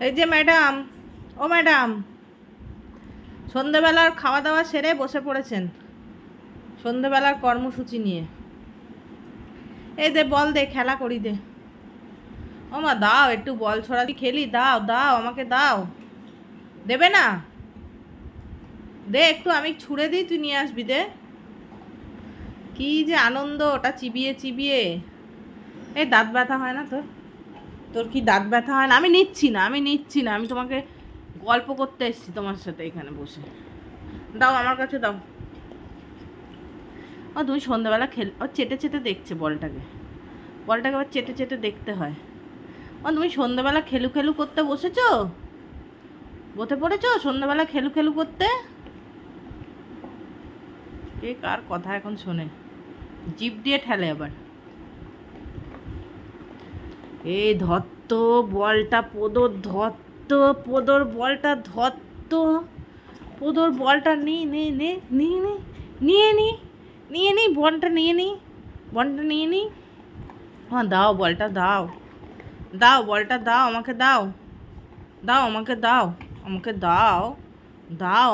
এই যে ম্যাডাম, ও ম্যাডাম, সন্ধেবেলার খাওয়া দাওয়া সেরে বসে পড়েছেন সন্ধেবেলার কর্মসূচি নিয়ে। এই দে বল, দে খেলা করি, দে। ও মা দাও, একটু বল ছড়াছড়ি খেলি, দাও দাও আমাকে দাও। দেবে না? দে একটু, আমি ছুঁড়ে দিই, তুই নিয়ে আসবি, দে। কি যে আনন্দ ওটা চিবিয়ে চিবিয়ে। এই দাঁত ব্যথা হয় না তোর? তোর কি দাঁত ব্যথা হয় না? আমি নিচ্ছি না, আমি নিচ্ছি না, আমি তোমাকে গল্প করতে এসেছি তোমার সাথে এখানে বসে। দাও আমার কাছে দাও। ও তুমি সন্ধ্যাবেলা ও চেটে চেটে দেখছে বলটাকে। বলটাকে আবার চেটে চেটে দেখতে হয়। ও তুমি সন্ধ্যাবেলা খেলু খেলু করতে বসেছো? বসে পড়েছো সন্ধ্যাবেলা খেলু খেলু করতে? কে কার কথা এখন শোনে? জিভ দিয়ে ঠেলে আবার। এই ধত্ত বলটা, পোদর ধত্ত, পোদর বলটা ধত্ত, পোদর বলটা নিয়ে নে নে নিয়ে নে, নিয়ে নি, নিয়ে নি বলটা, নিয়ে নি বলটা, নিয়ে নি। হ্যাঁ দাও বলটা, দাও দাও বলটা, দাও আমাকে, দাও দাও আমাকে, দাও আমাকে, দাও দাও।